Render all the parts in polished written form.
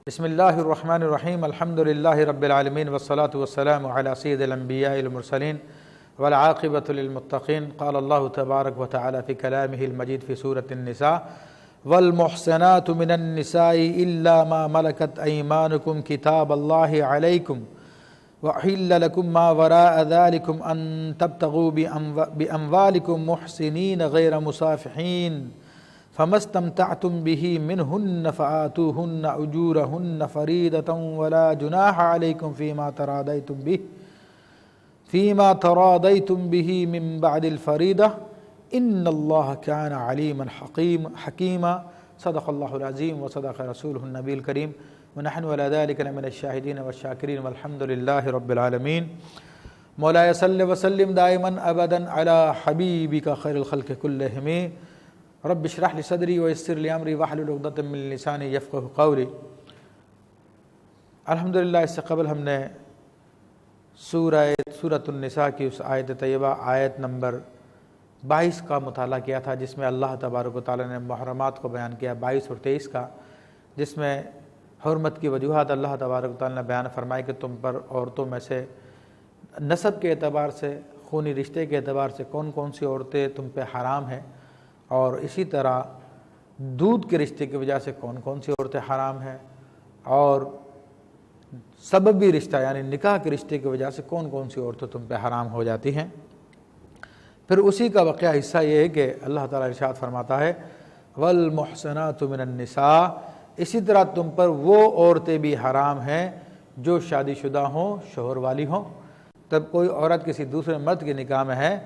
بسم اللہ الرحمن الرحیم الحمد للہ رب العالمین والصلاة والسلام علی سید الانبیاء المرسلین والعاقبۃ للمتقین قال اللہ تبارک وتعالی فی کلامہ المجید فی سورۃ النساء والمحصنات من النساء الا ما ملکت ایمانکم کتاب اللہ علیکم وحل لکم ما وراء ذلکم ان تبتغوا باموالکم محسنین غیر مصافحین فما استمتعتم به منهن فآتوهن أجورهن فريضة ولا جناح عليكم فيما تراضيتم به من بعد الفريضة إن الله كان عليما حكيما صدق الله العظيم وصدق رسوله النبي الكريم ونحن على ذلك من الشاهدين والشاكرين والحمد لله رب العالمين مولاي صل وسلم دائما أبدا على حبيبك خير الخلق كلهم رب اشرح لي صدری ویسر لی امری واحلل عقدۃ من لسانی یفقهوا قولی۔ الحمدللہ اس سے قبل ہم نے سورۃ النساء کی اس آیت طیبہ آیت نمبر 22 کا مطالعہ کیا تھا، جس میں اللہ تبارک و تعالی نے محرمات کو بیان کیا، 22 اور 23 کا، جس میں حرمت کی وجوہات اللہ تبارک و تعالی نے بیان فرمائی کہ تم پر عورتوں میں سے نسب کے اعتبار سے، خونی رشتے کے اعتبار سے کون کون سی عورتیں تم پہ حرام ہیں، اور اسی طرح دودھ کے رشتے کی وجہ سے کون کون سی عورتیں حرام ہیں، اور سببی رشتہ یعنی نکاح کے رشتے کی وجہ سے کون کون سی عورتیں تم پہ حرام ہو جاتی ہیں۔ پھر اسی کا بقیہ حصہ یہ ہے کہ اللہ تعالیٰ ارشاد فرماتا ہے والمحصنات من النساء، اسی طرح تم پر وہ عورتیں بھی حرام ہیں جو شادی شدہ ہوں، شوہر والی ہوں۔ تب کوئی عورت کسی دوسرے مرد کے نکاح میں ہے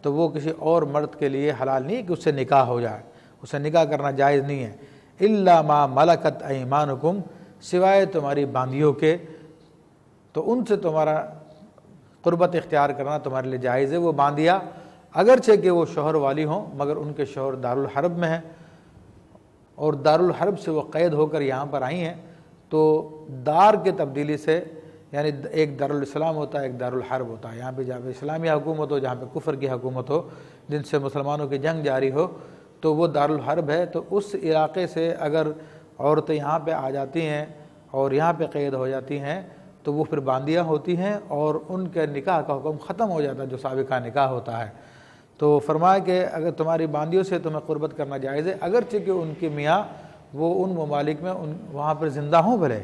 تو وہ کسی اور مرد کے لیے حلال نہیں کہ اس سے نکاح ہو جائے، اس سے نکاح کرنا جائز نہیں ہے۔ الا ما ملکت ایمانکم، سوائے تمہاری باندیوں کے، تو ان سے تمہارا قربت اختیار کرنا تمہارے لیے جائز ہے۔ وہ باندیاں اگرچہ کہ وہ شوہر والی ہوں مگر ان کے شوہر دارالحرب میں ہیں، اور دارالحرب سے وہ قید ہو کر یہاں پر آئی ہیں، تو دار کے تبدیلی سے یعنی ایک دارالاسلام ہوتا ہے، ایک دارالحرب ہوتا ہے۔ یہاں پہ جہاں پہ اسلامی حکومت ہو، جہاں پہ کفر کی حکومت ہو، جن سے مسلمانوں کی جنگ جاری ہو، تو وہ دارالحرب ہے۔ تو اس علاقے سے اگر عورتیں یہاں پہ آ جاتی ہیں اور یہاں پہ قید ہو جاتی ہیں تو وہ پھر باندیاں ہوتی ہیں، اور ان کے نکاح کا حکم ختم ہو جاتا ہے جو سابقہ نکاح ہوتا ہے۔ تو فرمایا کہ اگر تمہاری باندیوں سے تمہیں قربت کرنا جائز ہے، اگرچہ کہ ان کے میاں وہ ان ممالک میں وہاں پر زندہ ہوں بھلے،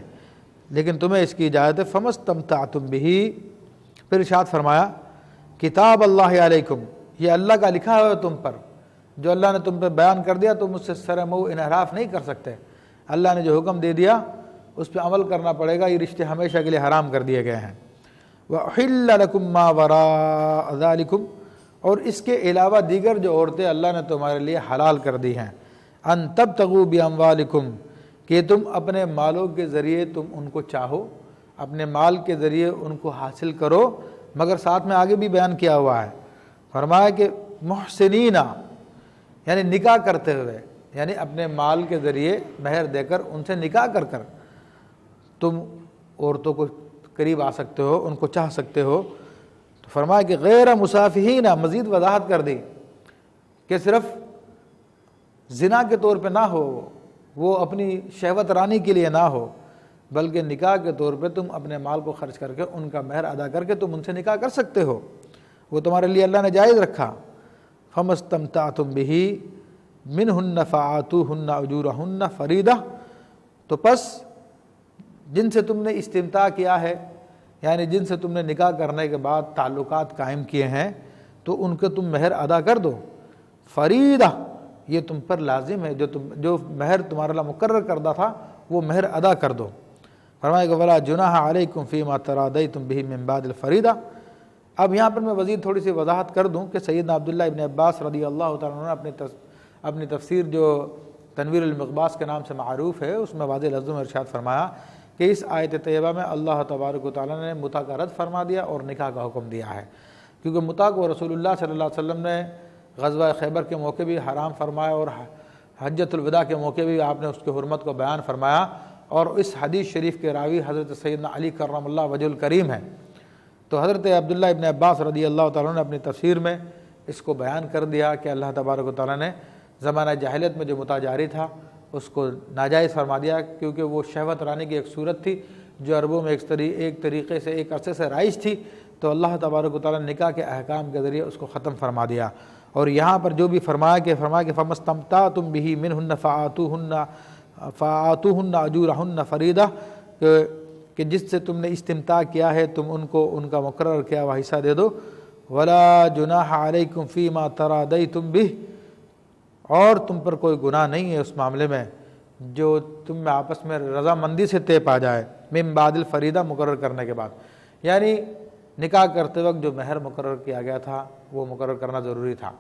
لیکن تمہیں اس کی اجازت ہے۔ فما استمتعتم به، پھر ارشاد فرمایا کتاب اللہ علیکم، یہ اللہ کا لکھا ہوا ہے تم پر، جو اللہ نے تم پہ بیان کر دیا تم اس سے سر منہ انحراف نہیں کر سکتے۔ اللہ نے جو حکم دے دیا اس پہ عمل کرنا پڑے گا، یہ رشتے ہمیشہ کے لیے حرام کر دیے گئے ہیں۔ وَأُحِلَّ لَكُم مَّا وَرَاءَ ذَلِكُم، اور اس کے علاوہ دیگر جو عورتیں اللہ نے تمہارے لیے حلال کر دی ہیں۔ ان تبتغوا باموالکم، کہ تم اپنے مالوں کے ذریعے تم ان کو چاہو، اپنے مال کے ذریعے ان کو حاصل کرو، مگر ساتھ میں آگے بھی بیان کیا ہوا ہے، فرمایا کہ محسنین یعنی نکاح کرتے ہوئے، یعنی اپنے مال کے ذریعے مہر دے کر ان سے نکاح کر کر تم عورتوں کو قریب آ سکتے ہو، ان کو چاہ سکتے ہو۔ تو فرمایا کہ غیر مصافحین، مزید وضاحت کر دی کہ صرف زنا کے طور پہ نہ ہو، وہ اپنی شہوت رانی کے لیے نہ ہو، بلکہ نکاح کے طور پہ تم اپنے مال کو خرچ کر کے ان کا مہر ادا کر کے تم ان سے نکاح کر سکتے ہو، وہ تمہارے لیے اللہ نے جائز رکھا۔ فما استمتعتم به منهن فآتوهن أجورهن فریضہ، تو پس جن سے تم نے استمتاع کیا ہے، یعنی جن سے تم نے نکاح کرنے کے بعد تعلقات قائم کیے ہیں، تو ان کے تم مہر ادا کر دو۔ فریضہ، یہ تم پر لازم ہے، جو مہر تمہارے لیے مقرر کردہ تھا وہ مہر ادا کر دو۔ فرمایا کہ ولا جناح علیکم فیما تراضیتم به من بعد الفریضہ۔ اب یہاں پر میں مزید تھوڑی سی وضاحت کر دوں کہ سیدنا عبداللہ ابن عباس رضی اللہ تعالیٰ عنہ نے اپنی تفسیر جو تنویر المقباس کے نام سے معروف ہے، اس میں واضح لفظوں میں ارشاد فرمایا کہ اس آیت طیبہ میں اللہ تبارک و تعالیٰ نے متع کا رد فرما دیا اور نکاح کا حکم دیا ہے، کیونکہ متع کو رسول اللہ صلی اللہ علیہ وسلم نے غزوہ خیبر کے موقع بھی حرام فرمایا، اور حجۃ الوداع کے موقع بھی آپ نے اس کی حرمت کو بیان فرمایا، اور اس حدیث شریف کے راوی حضرت سیدنا علی کرم اللہ وجہ الکریم ہے۔ تو حضرت عبداللہ ابن عباس رضی اللہ تعالیٰ نے اپنی تفسیر میں اس کو بیان کر دیا کہ اللہ تبارک و تعالیٰ نے زمانہ جاہلیت میں جو متع جاری تھا اس کو ناجائز فرما دیا، کیونکہ وہ شہوت رانے کی ایک صورت تھی جو عربوں میں ایک طریقے سے ایک عرصے سے رائج تھی، تو اللہ تبارک و تعالیٰ نے نکاح کے احکام کے ذریعے اس کو ختم فرما دیا۔ اور یہاں پر جو بھی فرمایا کہ فَمَسْتَمْتَعْتُمْ بِهِ مِنْهُنَّ فَآتُوهُنَّ أُجُورَهُنَّ فَرِيضَةً کہ جس سے تم نے استمتاع کیا ہے تم ان کو ان کا مقرر کیا ہوا حصہ دے دو۔ وَلَا جُنَاحَ عَلَيْكُمْ فِي مَا تَرَاضَيْتُمْ بِهِ اور تم پر کوئی گناہ نہیں ہے اس معاملے میں جو تم میں آپس میں رضامندی سے طے پا جائے، من بعد الفریدہ مقرر کرنے کے بعد، یعنی نکاح کرتے وقت جو مہر مقرر کیا گیا تھا وہ مقرر کرنا ضروری تھا،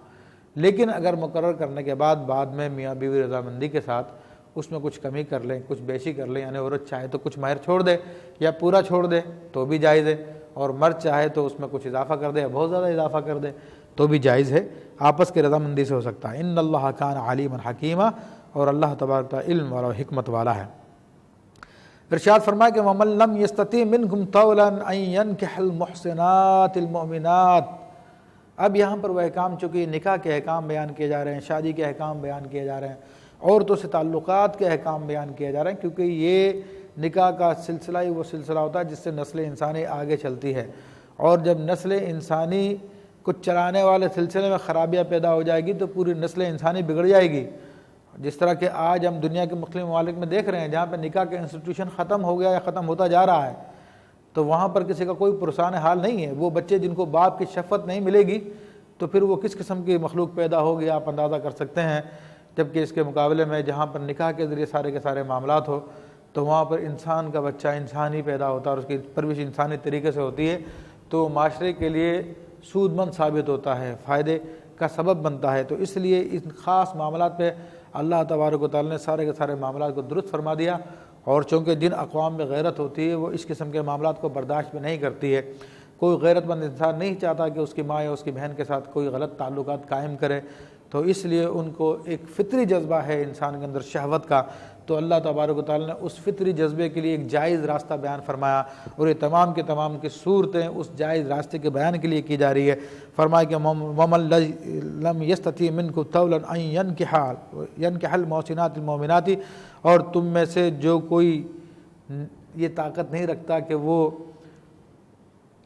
لیکن اگر مقرر کرنے کے بعد میں میاں بیوی رضامندی کے ساتھ اس میں کچھ کمی کر لیں، کچھ بیشی کر لیں، یعنی عورت چاہے تو کچھ مہر چھوڑ دے یا پورا چھوڑ دے تو بھی جائز ہے، اور مرد چاہے تو اس میں کچھ اضافہ کر دے یا بہت زیادہ اضافہ کر دے تو بھی جائز ہے، آپس کی رضامندی سے ہو سکتا ہے۔ ان اللہ کان علیما حکیما، اور اللہ تبارک تعالیٰ علم اور حکمت والا ہے۔ ارشاد فرمایا کہ وَمَن لَّمْ يَسْتَطِعْ مِنْكُمْ طَوْلًا أَن يَنكِحَ الْمُحْصِنَاتِ الْمُؤْمِنَاتِ۔ اب یہاں پر وہ احکام، چونکہ نکاح کے احکام بیان کیے جا رہے ہیں، شادی کے احکام بیان کیے جا رہے ہیں، عورتوں سے تعلقات کے احکام بیان کیے جا رہے ہیں، کیونکہ یہ نکاح کا سلسلہ ہی وہ سلسلہ ہوتا ہے جس سے نسل انسانی آگے چلتی ہے، اور جب نسل انسانی کو چلانے والے سلسلے میں خرابیاں پیدا ہو جائے گی تو پوری نسل انسانی بگڑ جائے گی۔ جس طرح کہ آج ہم دنیا کے مختلف ممالک میں دیکھ رہے ہیں جہاں پہ نکاح کا انسٹیٹیوشن ختم ہو گیا یا ختم ہوتا جا رہا ہے، تو وہاں پر کسی کا کوئی پرسان حال نہیں ہے۔ وہ بچے جن کو باپ کی شفقت نہیں ملے گی تو پھر وہ کس قسم کی مخلوق پیدا ہوگی آپ اندازہ کر سکتے ہیں، جبکہ اس کے مقابلے میں جہاں پر نکاح کے ذریعے سارے کے سارے معاملات ہو تو وہاں پر انسان کا بچہ انسانی پیدا ہوتا ہے اور اس کی پرورش انسانی طریقے سے ہوتی ہے، تو معاشرے کے لیے سود مند ثابت ہوتا ہے، فائدے کا سبب بنتا ہے۔ تو اس لیے ان خاص معاملات پہ اللہ تبارک و تعالیٰ نے سارے کے سارے معاملات کو درست فرما دیا، اور چونکہ جن اقوام میں غیرت ہوتی ہے وہ اس قسم کے معاملات کو برداشت بھی نہیں کرتی ہے۔ کوئی غیرت مند انسان نہیں چاہتا کہ اس کی ماں یا اس کی بہن کے ساتھ کوئی غلط تعلقات قائم کرے، تو اس لیے ان کو ایک فطری جذبہ ہے انسان کے اندر شہوت کا، تو اللہ تبارک و تعالیٰ نے اس فطری جذبے کے لیے ایک جائز راستہ بیان فرمایا، اور یہ تمام کے تمام کی صورتیں اس جائز راستے کے بیان کے لیے کی جا رہی ہے۔ فرمایا کہ وَمَن لَّمْ يَسْتَطِعْ مِنكُمْ طَوْلًا أَن يَنكِحَ الْمُحْصِنَاتِ الْمُؤْمِنَاتِ، اور تم میں سے جو کوئی یہ طاقت نہیں رکھتا کہ وہ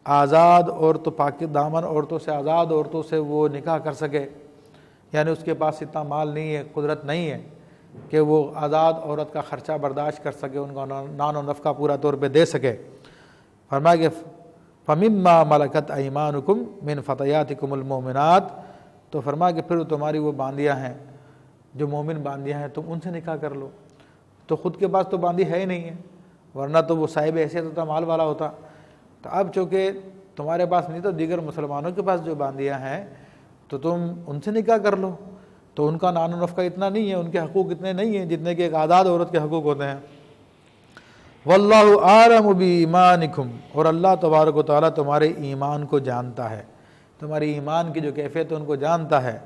آزاد عورتوں، پاک دامن عورتوں سے، آزاد عورتوں سے وہ نکاح کر سکے، یعنی اس کے پاس اتنا مال نہیں ہے، قدرت نہیں ہے کہ وہ آزاد عورت کا خرچہ برداشت کر سکے، ان کا نان و نفقہ پورا طور پہ دے سکے۔ فرمایا کہ فَمِمَّا مَلَكَتْ أَيْمَانُكُمْ مِنْ فَتَيَاتِكُمُ الْمُؤْمِنَاتِ، تو فرمایا کہ پھر تمہاری وہ باندیاں ہیں جو مومن باندیاں ہیں، تم ان سے نکاح کر لو۔ تو خود کے پاس تو باندی ہے ہی نہیں ہے، ورنہ تو وہ صاحب حیثیت ہوتا، مال والا ہوتا۔ تو اب چونکہ تمہارے پاس نہیں تو دیگر مسلمانوں کے پاس جو باندیاں ہیں تو تم ان سے نکاح کر لو، تو ان کا نان و نفقہ اتنا نہیں ہے، ان کے حقوق اتنے نہیں ہیں جتنے کہ ایک آزاد عورت کے حقوق ہوتے ہیں۔ واللہ اعلم بایمانکم، اور اللہ تبارک و تعالیٰ تمہارے ایمان کو جانتا ہے، تمہاری ایمان کی جو کیفیت ہے ان کو جانتا ہے۔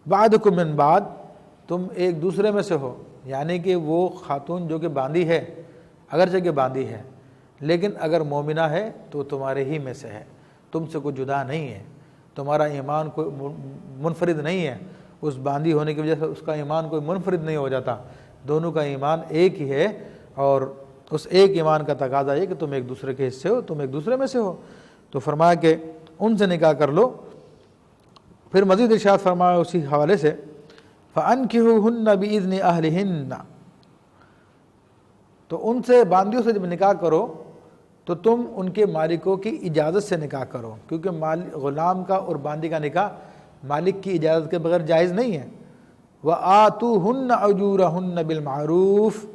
بعدکم من بعد، تم ایک دوسرے میں سے ہو، یعنی کہ وہ خاتون جو کہ باندھی ہے، اگرچہ کہ باندھی ہے لیکن اگر مومنہ ہے تو تمہارے ہی میں سے ہے، تم سے کوئی جدا نہیں ہے، تمہارا ایمان کوئی منفرد نہیں ہے، اس باندھی ہونے کی وجہ سے اس کا ایمان کوئی منفرد نہیں ہو جاتا، دونوں کا ایمان ایک ہی ہے، اور اس ایک ایمان کا تقاضا یہ کہ تم ایک دوسرے کے حصے ہو، تم ایک دوسرے میں سے ہو۔ تو فرمایا کہ ان سے نکاح کر لو۔ پھر مزید ارشاد فرمایا اسی حوالے سے فَأَنْكِحُوهُنَّ بِإِذْنِ أَهْلِهِنَّ، تو ان سے باندیوں سے جب نکاح کرو تو تم ان کے مالکوں کی اجازت سے نکاح کرو، کیونکہ غلام کا اور باندی کا نکاح مالک کی اجازت کے بغیر جائز نہیں ہے۔ وَآتُوهُنَّ أُجُورَهُنَّ بِالْمَعْرُوفِ،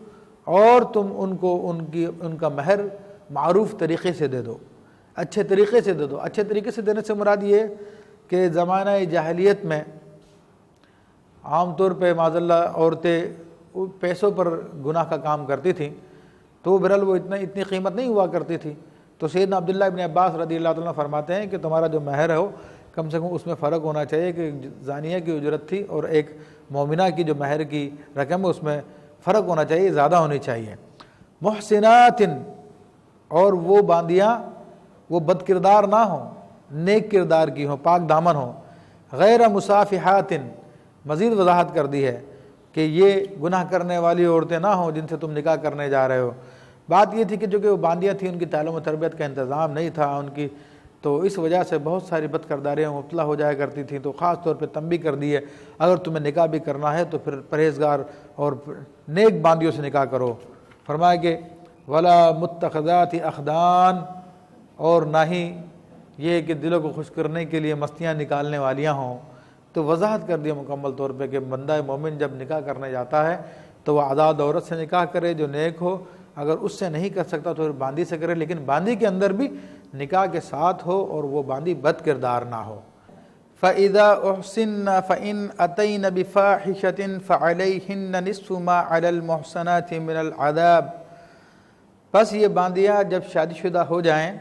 اور تم ان کو ان کا مہر معروف طریقے سے دے دو، اچھے طریقے سے دے دو۔ اچھے طریقے سے دینے سے مراد یہ کہ زمانہ جاہلیت میں عام طور پہ معاذ اللہ عورتیں پیسوں پر گناہ کا کام کرتی تھیں، تو بہرحال وہ اتنی قیمت نہیں ہوا کرتی تھی، تو سیدنا عبداللہ ابن عباس رضی اللہ عنہ فرماتے ہیں کہ تمہارا جو مہر ہو کم سے کم اس میں فرق ہونا چاہیے کہ زانیہ کی اجرت تھی اور ایک مومنہ کی جو مہر کی رقم ہے اس میں فرق ہونا چاہیے، زیادہ ہونی چاہیے۔ محسنات، اور وہ باندیاں وہ بد کردار نہ ہوں، نیک کردار کی ہوں، پاک دامن ہوں۔ غیر مصافحات، مزید وضاحت کر دی ہے کہ یہ گناہ کرنے والی عورتیں نہ ہوں جن سے تم نکاح کرنے جا رہے ہو۔ بات یہ تھی کہ جو کہ وہ باندیاں تھیں ان کی تعلیم و تربیت کا انتظام نہیں تھا ان کی، تو اس وجہ سے بہت ساری بد کرداریاں مبتلا ہو جایا کرتی تھیں، تو خاص طور پہ تنبیہ کر دی ہے اگر تمہیں نکاح بھی کرنا ہے تو پھر پرہیزگار اور نیک باندیوں سے نکاح کرو۔ فرمایا کہ ولا متخذات اخدان، اور نہ ہی یہ کہ دلوں کو خوش کرنے کے لیے مستیاں نکالنے والیاں ہوں۔ تو وضاحت کر دیا مکمل طور پہ کہ بندہ مومن جب نکاح کرنے جاتا ہے تو وہ آزاد عورت سے نکاح کرے جو نیک ہو، اگر اس سے نہیں کر سکتا تو پھر باندی سے کرے، لیکن باندی کے اندر بھی نکاح کے ساتھ ہو اور وہ باندی بد کردار نہ ہو۔ فَإِذَا أُحْصِنَّ فَإِنْ أَتَيْنَ بِفَاحِشَةٍ فَعَلَيْهِنَّ نِصْفُ مَا عَلَى الْمُحْصَنَاتِ مِنَ الْعَذَابِ، بس یہ باندیاں جب شادی شدہ ہو جائیں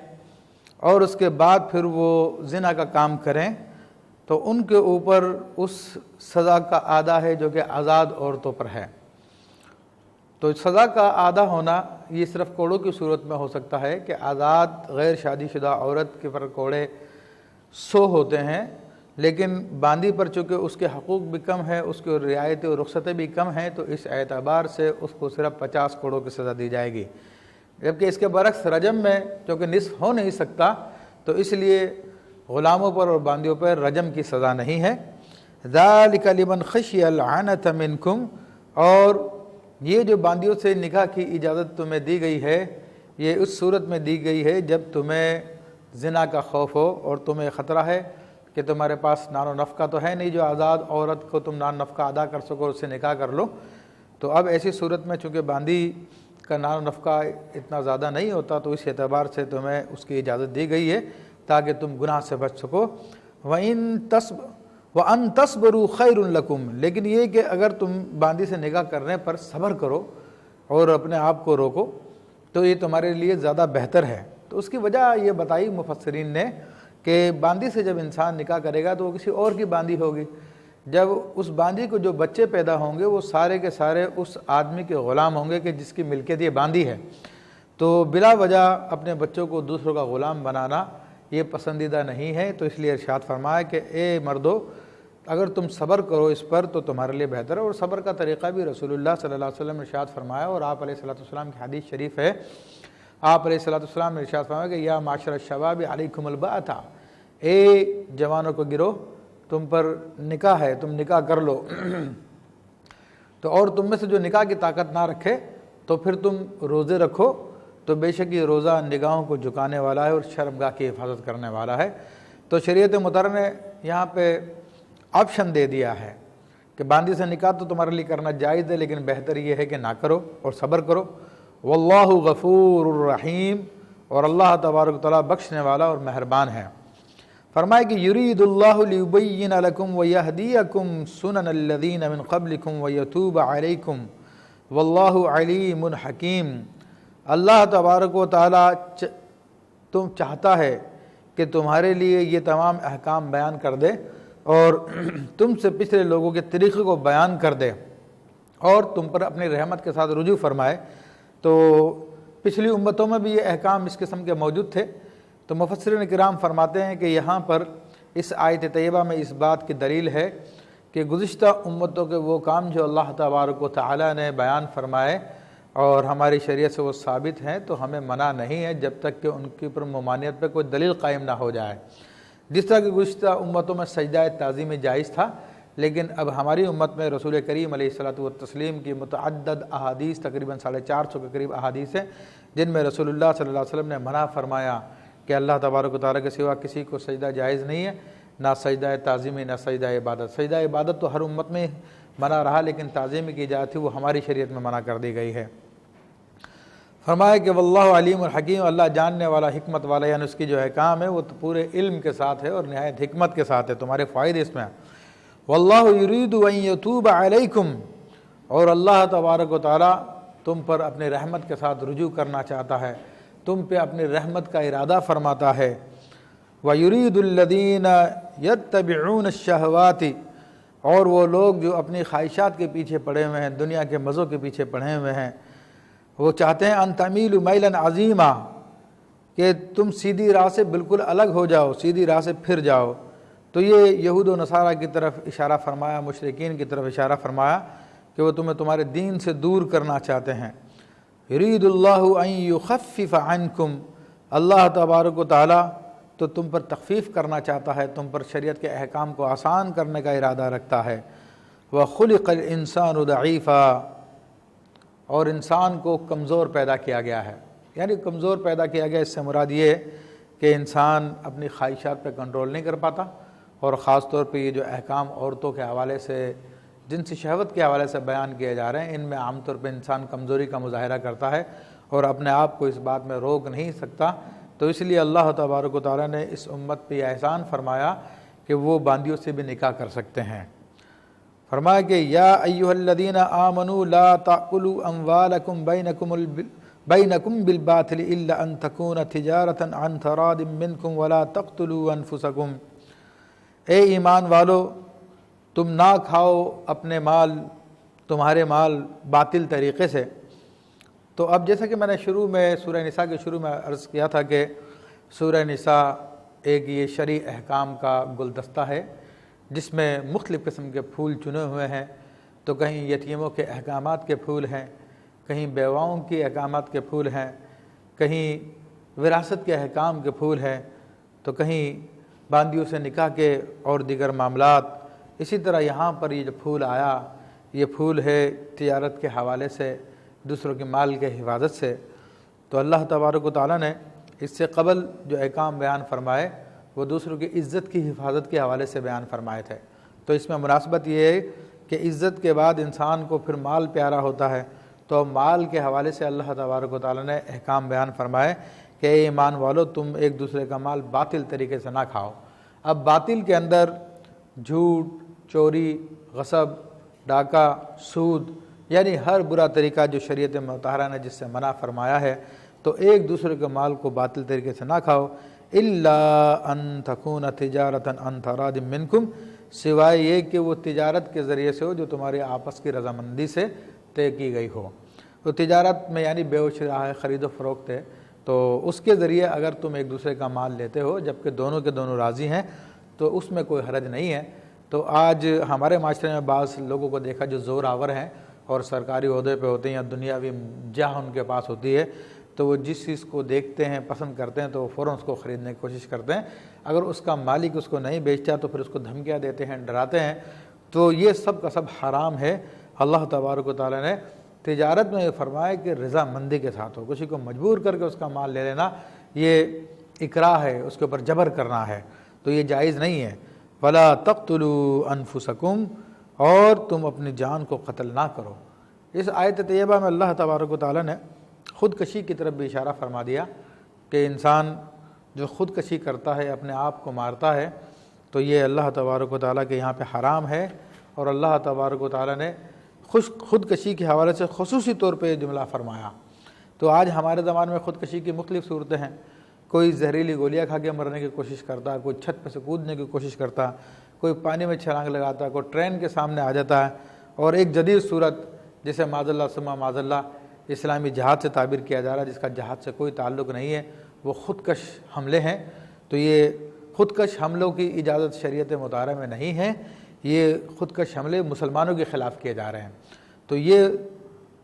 اور اس کے بعد پھر وہ زنا کا کام کریں تو ان کے اوپر اس سزا کا آدھا ہے جو کہ آزاد عورتوں پر ہے۔ تو سزا کا آدھا ہونا یہ صرف کوڑوں کی صورت میں ہو سکتا ہے کہ آزاد غیر شادی شدہ عورت کے پر کوڑے 100 ہوتے ہیں، لیکن باندی پر چونکہ اس کے حقوق بھی کم ہے، اس کی رعایتیں اور رخصتیں بھی کم ہیں، تو اس اعتبار سے اس کو صرف 50 کوڑوں کی سزا دی جائے گی۔ جبکہ اس کے برعکس رجم میں چونکہ نصف ہو نہیں سکتا تو اس لیے غلاموں پر اور باندیوں پر رجم کی سزا نہیں ہے۔ ذَلِكَ لِمَنْ خَشِيَ الْعَنَةَ مِنْكُمْ، اور یہ جو باندیوں سے نکاح کی اجازت تمہیں دی گئی ہے یہ اس صورت میں دی گئی ہے جب تمہیں زنا کا خوف ہو اور تمہیں خطرہ ہے کہ تمہارے پاس نان و نفقہ تو ہے نہیں جو آزاد عورت کو تم نان نفقہ ادا کر سکو اور اس سے نکاح کر لو۔ تو اب ایسی صورت میں چونکہ باندی کا نان و نفقہ اتنا زیادہ نہیں ہوتا تو اس اعتبار سے تمہیں اس کی اجازت دی گئی ہے تاکہ تم گناہ سے بچ سکو۔ وَأَن تَصْبِرُوا خَيْرٌ لَكُمْ، لیکن یہ کہ اگر تم باندی سے نکاح کرنے پر صبر کرو اور اپنے آپ کو روکو تو یہ تمہارے لیے زیادہ بہتر ہے۔ تو اس کی وجہ یہ بتائی مفسرین نے کہ باندی سے جب انسان نکاح کرے گا تو وہ کسی اور کی باندی ہوگی، جب اس باندی کو جو بچے پیدا ہوں گے وہ سارے کے سارے اس آدمی کے غلام ہوں گے کہ جس کی ملکیت یہ باندی ہے، تو بلا وجہ اپنے بچوں کو دوسروں کا غلام بنانا یہ پسندیدہ نہیں ہے۔ تو اس لیے ارشاد فرمایا کہ اے مردو اگر تم صبر کرو اس پر تو تمہارے لیے بہتر ہے، اور صبر کا طریقہ بھی رسول اللہ صلی اللہ علیہ وسلم نے ارشاد فرمایا، اور آپ علیہ الصلوۃ والسلام کی حدیث شریف ہے، آپ علیہ الصلوۃ والسلام نے ارشاد فرمایا کہ یا معاشر الشباب علیکم الباءۃ، اے جوانوں کو گروہ تم پر نکاح ہے، تم نکاح کر لو۔ تو اور تم میں سے جو نکاح کی طاقت نہ رکھے تو پھر تم روزے رکھو، تو بے شک یہ روزہ نگاہوں کو جھکانے والا ہے اور شرمگاہ کی حفاظت کرنے والا ہے۔ تو شریعت مطہرہ نے یہاں پہ آپشن دے دیا ہے کہ باندی سے نکاح تو تمہارے لیے کرنا جائز ہے، لیکن بہتر یہ ہے کہ نہ کرو اور صبر کرو۔ واللہ غفور الرحیم، اور اللہ تبارک و تعالیٰ بخشنے والا اور مہربان ہے۔ فرمائے کہ یرید اللہ لیبین لکم ویہدیکم سنن الذین من قبلکم ویتوب علیکم واللہ علیم حکیم۔ اللہ تبارک و تعالیٰ تم چاہتا ہے کہ تمہارے لیے یہ تمام احکام بیان کر دے اور تم سے پچھلے لوگوں کے طریقے کو بیان کر دے اور تم پر اپنی رحمت کے ساتھ رجوع فرمائے۔ تو پچھلی امتوں میں بھی یہ احکام اس قسم کے موجود تھے۔ تو مفسرین کرام فرماتے ہیں کہ یہاں پر اس آیت طیبہ میں اس بات کی دلیل ہے کہ گزشتہ امتوں کے وہ کام جو اللہ تبارک و تعالیٰ نے بیان فرمائے اور ہماری شریعت سے وہ ثابت ہیں تو ہمیں منع نہیں ہے جب تک کہ ان کی پر ممانعت پہ کوئی دلیل قائم نہ ہو جائے۔ جس طرح کہ گزشتہ امتوں میں سجدہ تعظیم جائز تھا، لیکن اب ہماری امت میں رسول کریم علیہ الصلوۃ والتسلیم کی متعدد احادیث، تقریباً 450 کے قریب احادیث ہیں جن میں رسول اللہ صلی اللہ علیہ وسلم نے منع فرمایا کہ اللہ تبارک و تعالیٰ کے سوا کسی کو سجدہ جائز نہیں ہے، نہ سجدہ تعظیمی نہ سجدہ عبادت۔ سجدہ عبادت تو ہر امت میں منع رہا، لیکن تعظیم کی اجازت تھی وہ ہماری شریعت میں منع کر دی گئی ہے۔ فرمایا کہ واللہ علیم الحکیم، اللہ جاننے والا حکمت والا، یعنی اس کی جو احکام ہے وہ تو پورے علم کے ساتھ ہے اور نہایت حکمت کے ساتھ ہے، تمہارے فائدے اس میں۔ واللہ یرید ان یتوب علیکم، اور اللہ تبارک و تعالیٰ تم پر اپنی رحمت کے ساتھ رجوع کرنا چاہتا ہے، تم پہ اپنی رحمت کا ارادہ فرماتا ہے۔ وَيُرِيدُ الَّذِينَ يَتَّبِعُونَ الشَّهَوَاتِ، اور وہ لوگ جو اپنی خواہشات کے پیچھے پڑے ہوئے ہیں، دنیا کے مزوں کے پیچھے پڑے ہوئے ہیں، وہ چاہتے ہیں ان تمیلوا میلا عظیما، کہ تم سیدھی راہ سے بالکل الگ ہو جاؤ، سیدھی راہ سے پھر جاؤ۔ تو یہ یہود و نصارہ کی طرف اشارہ فرمایا، مشرکین کی طرف اشارہ فرمایا کہ وہ تمہیں تمہارے دین سے دور کرنا چاہتے ہیں۔ یرید اللہ ان یخفف عنکم، اللہ تبارک و تعالیٰ تو تم پر تخفیف کرنا چاہتا ہے، تم پر شریعت کے احکام کو آسان کرنے کا ارادہ رکھتا ہے۔ وَخُلِقَ الْإِنسَانُ ضَعِيفًا، اور انسان کو کمزور پیدا کیا گیا ہے، یعنی کمزور پیدا کیا گیا، اس سے مراد یہ ہے کہ انسان اپنی خواہشات پہ کنٹرول نہیں کر پاتا، اور خاص طور پہ یہ جو احکام عورتوں کے حوالے سے، جنسی شہوت کے حوالے سے بیان کیے جا رہے ہیں، ان میں عام طور پہ انسان کمزوری کا مظاہرہ کرتا ہے اور اپنے آپ کو اس بات میں روک نہیں سکتا۔ تو اس لیے اللہ تبارک و تعالیٰ نے اس امت پہ یہ احسان فرمایا کہ وہ باندیوں سے بھی نکاح کر سکتے ہیں۔ فرمایا کہ یا ایھا الذین آمنوا لا تأکلوا اموالکم بینکم بالباطل الا ان تکون تجارۃ عن تراض منکم ولا تقتلوا انفسکم، اے ایمان والو تم نہ کھاؤ اپنے مال، تمہارے مال باطل طریقے سے۔ تو اب جیسا کہ میں نے شروع میں سورہ نساء کے شروع میں عرض کیا تھا کہ سورہ نساء ایک یہ شرعی احکام کا گلدستہ ہے جس میں مختلف قسم کے پھول چنے ہوئے ہیں، تو کہیں یتیموں کے احکامات کے پھول ہیں، کہیں بیواؤں کے احکامات کے پھول ہیں، کہیں وراثت کے احکام کے پھول ہیں، تو کہیں باندیوں سے نکاح کے اور دیگر معاملات۔ اسی طرح یہاں پر یہ جو پھول آیا، یہ پھول ہے تجارت کے حوالے سے، دوسروں کے مال کے حفاظت سے۔ تو اللہ تبارک و تعالیٰ نے اس سے قبل جو احکام بیان فرمائے وہ دوسروں کی عزت کی حفاظت کے حوالے سے بیان فرمائے تھے۔ تو اس میں مناسبت یہ ہے کہ عزت کے بعد انسان کو پھر مال پیارا ہوتا ہے، تو مال کے حوالے سے اللہ تبارک و تعالیٰ نے احکام بیان فرمائے کہ اے ایمان والو تم ایک دوسرے کا مال باطل طریقے سے نہ کھاؤ۔ اب باطل کے اندر جھوٹ، چوری، غصب، ڈاکہ، سود، یعنی ہر برا طریقہ جو شریعت مطہرہ نے جس سے منع فرمایا ہے، تو ایک دوسرے کے مال کو باطل طریقے سے نہ کھاؤ۔ الا ان تکون تجارۃ عن تراض منکم، سوائے یہ کہ وہ تجارت کے ذریعے سے ہو جو تمہاری آپس کی رضامندی سے طے کی گئی ہو۔ تو تجارت میں یعنی بے و شراء ہے، خرید و فروخت ہے، تو اس کے ذریعے اگر تم ایک دوسرے کا مال لیتے ہو جبکہ دونوں کے دونوں راضی ہیں تو اس میں کوئی حرج نہیں ہے۔ تو آج ہمارے معاشرے میں بعض لوگوں کو دیکھا جو زور آور ہیں اور سرکاری عہدے پہ ہوتے ہیں یا دنیاوی جاہ ان کے پاس ہوتی ہے، تو وہ جس چیز کو دیکھتے ہیں، پسند کرتے ہیں، تو وہ فوراً اس کو خریدنے کی کوشش کرتے ہیں۔ اگر اس کا مالک اس کو نہیں بیچتا تو پھر اس کو دھمکیاں دیتے ہیں، ڈراتے ہیں۔ تو یہ سب کا سب حرام ہے۔ اللہ تبارک و تعالیٰ نے تجارت میں یہ فرمایا کہ رضا مندی کے ساتھ ہو، کسی کو مجبور کر کے اس کا مال لے لینا یہ اکراہ ہے، اس کے اوپر جبر کرنا ہے، تو یہ جائز نہیں ہے۔ وَلَا تَقْتُلُوا أَنفُسَكُمْ، اور تم اپنی جان کو قتل نہ کرو۔ اس آیت طیبہ میں اللہ تبارک و تعالیٰ نے خودکشی کی طرف بھی اشارہ فرما دیا کہ انسان جو خودکشی کرتا ہے، اپنے آپ کو مارتا ہے، تو یہ اللہ تبارک و تعالیٰ کے یہاں پہ حرام ہے۔ اور اللہ تبارک و تعالیٰ نے خودکشی کے حوالے سے خصوصی طور پہ یہ جملہ فرمایا۔ تو آج ہمارے زمانے میں خودکشی کی مختلف صورتیں ہیں، کوئی زہریلی گولیاں کھا کے مرنے کی کوشش کرتا ہے، کوئی چھت پہ سے کودنے کی کوشش کرتا ہے، کوئی پانی میں چھلانگ لگاتا ہے، کوئی ٹرین کے سامنے آ جاتا ہے، اور ایک جدید صورت جسے معاذ اللہ ثم معاذ اللہ اسلامی جہاد سے تعبیر کیا جا رہا ہے، جس کا جہاد سے کوئی تعلق نہیں ہے، وہ خودکش حملے ہیں۔ تو یہ خودکش حملوں کی اجازت شریعت مطہرہ میں نہیں ہے، یہ خودکش حملے مسلمانوں کے خلاف کیے جا رہے ہیں۔ تو یہ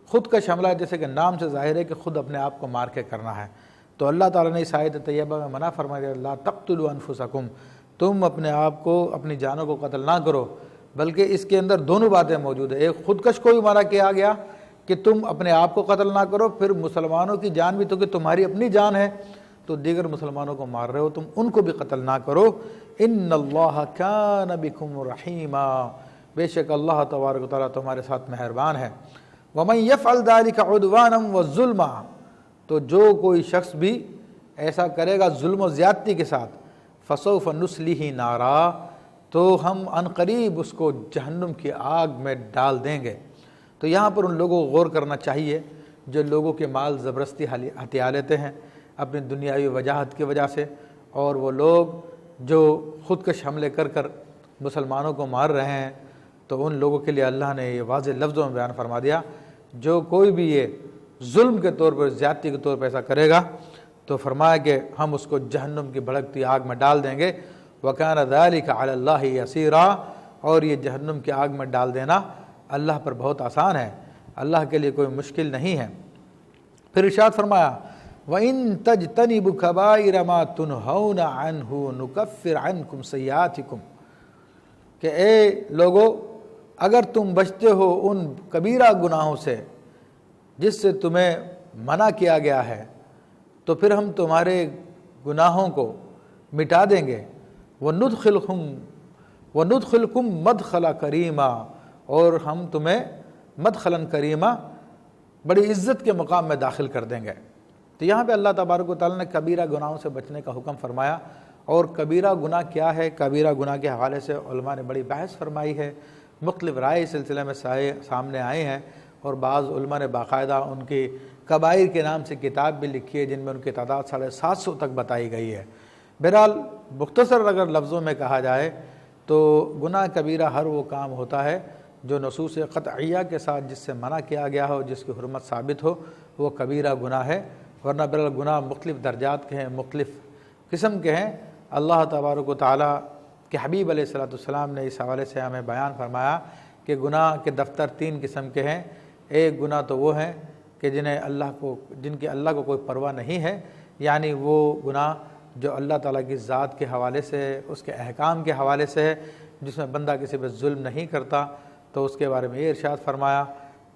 خودکش حملہ جیسے کہ نام سے ظاہر ہے کہ خود اپنے آپ کو مار کے کرنا ہے۔ تو اللہ تعالیٰ نے اس آیت طیبہ میں منع فرمایا لا تقتلوا انفسکم، تم اپنے آپ کو، اپنی جانوں کو قتل نہ کرو، بلکہ اس کے اندر دونوں باتیں موجود ہیں۔ ایک خودکش کو بھی منع کیا گیا کہ تم اپنے آپ کو قتل نہ کرو، پھر مسلمانوں کی جان بھی تو کہ تمہاری اپنی جان ہے تو دیگر مسلمانوں کو مار رہے ہو، تم ان کو بھی قتل نہ کرو۔ ان اللہ کان بکم رحیما، بے شک اللہ تبارک و تعالیٰ تمہارے ساتھ مہربان ہے۔ ومن یفعل ذلک عدوانا وظلما، تو جو کوئی شخص بھی ایسا کرے گا ظلم و زیادتی کے ساتھ، فسوف نصلیہ نارا، تو ہم عنقریب اس کو جہنم کی آگ میں ڈال دیں گے۔ تو یہاں پر ان لوگوں کو غور کرنا چاہیے جو لوگوں کے مال زبردستی ہتھیا لیتے ہیں اپنی دنیاوی وجاہت کی وجہ سے، اور وہ لوگ جو خودکش حملے کر کر مسلمانوں کو مار رہے ہیں، تو ان لوگوں کے لیے اللہ نے یہ واضح لفظوں میں بیان فرما دیا، جو کوئی بھی یہ ظلم کے طور پر، زیادتی کے طور پر ایسا کرے گا تو فرمایا کہ ہم اس کو جہنم کی بھڑکتی آگ میں ڈال دیں گے۔ وَكَانَ ذَلِكَ عَلَى اللَّهِ يَسِيرًا، اور یہ جہنم کی آگ میں ڈال دینا اللہ پر بہت آسان ہے، اللہ کے لیے کوئی مشکل نہیں ہے۔ پھر ارشاد فرمایا وَإِن تَجْتَنِبُوا كَبَائِرَ مَا تُنْهَوْنَ عَنْهُ نُكَفِّرْ عَنْكُمْ سَيِّئَاتِكُمْ، کہ اے لوگو اگر تم بچتے ہو ان کبیرہ گناہوں سے جس سے تمہیں منع کیا گیا ہے تو پھر ہم تمہارے گناہوں کو مٹا دیں گے۔ وَنُدْخِلْكُمْ مَدْخَلًا کریما، اور ہم تمہیں مدخلاً کریما، بڑی عزت کے مقام میں داخل کر دیں گے۔ تو یہاں پہ اللہ تبارک و تعالیٰ نے کبیرہ گناہوں سے بچنے کا حکم فرمایا، اور کبیرہ گناہ کیا ہے، کبیرہ گناہ کے حوالے سے علماء نے بڑی بحث فرمائی ہے، مختلف رائے اس سلسلے میں سامنے آئے ہیں، اور بعض علماء نے باقاعدہ ان کی کبائر کے نام سے کتاب بھی لکھی ہے جن میں ان کی تعداد 750 تک بتائی گئی ہے۔ بہرحال مختصر اگر لفظوں میں کہا جائے تو گناہ کبیرہ ہر وہ کام ہوتا ہے جو نصوص قطعیہ کے ساتھ جس سے منع کیا گیا ہو، جس کی حرمت ثابت ہو، وہ کبیرہ گناہ ہے۔ ورنہ بہرحال گناہ مختلف درجات کے ہیں، مختلف قسم کے ہیں۔ اللہ تبارک و تعالیٰ کے حبیب علیہ السلام نے اس حوالے سے ہمیں بیان فرمایا کہ گناہ کے دفتر 3 قسم کے ہیں۔ ایک گناہ تو وہ ہیں کہ جن کی اللہ کو کوئی پرواہ نہیں ہے، یعنی وہ گناہ جو اللہ تعالیٰ کی ذات کے حوالے سے، اس کے احکام کے حوالے سے ہے، جس میں بندہ کسی پہ ظلم نہیں کرتا، تو اس کے بارے میں یہ ارشاد فرمایا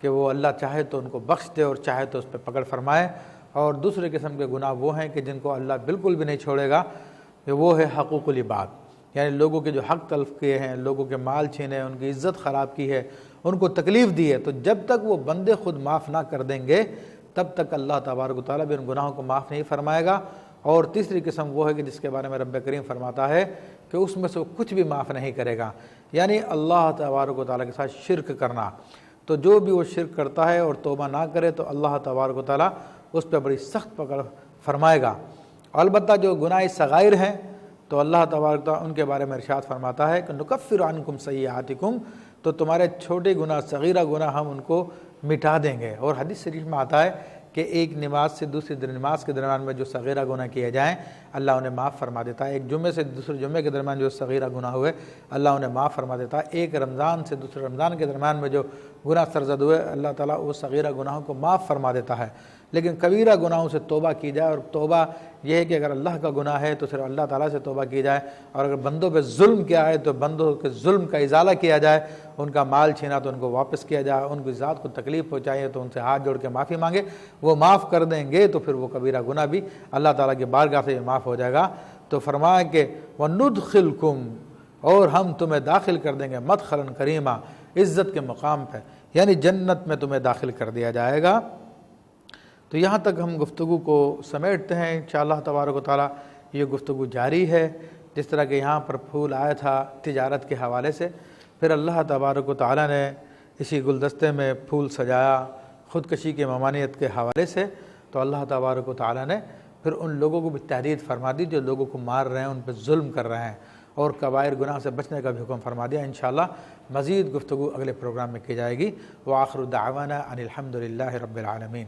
کہ وہ اللہ چاہے تو ان کو بخش دے اور چاہے تو اس پہ پکڑ فرمائے۔ اور دوسرے قسم کے گناہ وہ ہیں کہ جن کو اللہ بالکل بھی نہیں چھوڑے گا، کہ وہ ہے حقوق العباد، یعنی لوگوں کے جو حق تلف کیے ہیں، لوگوں کے مال چھینے، ان کی عزت خراب کی ہے، ان کو تکلیف دی ہے، تو جب تک وہ بندے خود معاف نہ کر دیں گے تب تک اللہ تبارک و تعالیٰ بھی ان گناہوں کو معاف نہیں فرمائے گا۔ اور تیسری قسم وہ ہے کہ جس کے بارے میں رب کریم فرماتا ہے کہ اس میں سے وہ کچھ بھی معاف نہیں کرے گا، یعنی اللہ تبارک و تعالیٰ کے ساتھ شرک کرنا۔ تو جو بھی وہ شرک کرتا ہے اور توبہ نہ کرے تو اللہ تبارک و تعالیٰ اس پہ بڑی سخت پکڑ فرمائے گا۔ البتہ جو گناہ صغائر ہیں تو اللہ تبارک و تعالیٰ ان کے بارے میں ارشاد فرماتا ہے کہ نکفر عنکم سیئاتکم، تو تمہارے چھوٹے گناہ، صغیرہ گناہ ہم ان کو مٹا دیں گے۔ اور حدیث شریف میں آتا ہے کہ ایک نماز سے دوسری نماز کے درمیان میں جو صغیرہ گناہ کیے جائیں اللہ انہیں معاف فرما دیتا ہے۔ ایک جمعے سے دوسرے جمعے کے درمیان جو صغیرہ گناہ ہوئے اللہ انہیں معاف فرما دیتا ہے۔ ایک رمضان سے دوسرے رمضان کے درمیان میں جو گناہ سرزد ہوئے اللہ تعالیٰ وہ صغیرہ گناہوں کو معاف فرما دیتا ہے۔ لیکن کبیرہ گناہوں سے توبہ کی جائے، اور توبہ یہ ہے کہ اگر اللہ کا گناہ ہے تو صرف اللہ تعالیٰ سے توبہ کی جائے، اور اگر بندوں پہ ظلم کیا ہے تو بندوں کے ظلم کا ازالہ کیا جائے، ان کا مال چھینا تو ان کو واپس کیا جائے، ان کی ذات کو تکلیف پہنچائی تو ان سے ہاتھ جوڑ کے معافی مانگے، وہ معاف کر دیں گے تو پھر وہ کبیرہ گناہ بھی اللہ تعالیٰ کی بارگاہ سے معاف ہو جائے گا۔ تو فرمایا کہ وَنُدْخِلْكُمْ، اور ہم تمہیں داخل کر دیں گے مدخلاً کریما، عزت کے مقام پہ، یعنی جنت میں تمہیں داخل کر دیا جائے گا۔ تو یہاں تک ہم گفتگو کو سمیٹتے ہیں، انشاءاللہ تبارک و تعالیٰ یہ گفتگو جاری ہے۔ جس طرح کہ یہاں پر پھول آیا تھا تجارت کے حوالے سے، پھر اللہ تبارک و تعالیٰ نے اسی گلدستے میں پھول سجایا خودکشی کے ممانعت کے حوالے سے، تو اللہ تبارک و تعالیٰ نے پھر ان لوگوں کو بھی تحدید فرما دی جو لوگوں کو مار رہے ہیں، ان پہ ظلم کر رہے ہیں، اور کبائر گناہ سے بچنے کا بھی حکم فرما دیا۔ انشاءاللہ مزید گفتگو اگلے پروگرام میں کی جائے گی۔ وآخر دعوانا ان الحمد للہ رب العالمین۔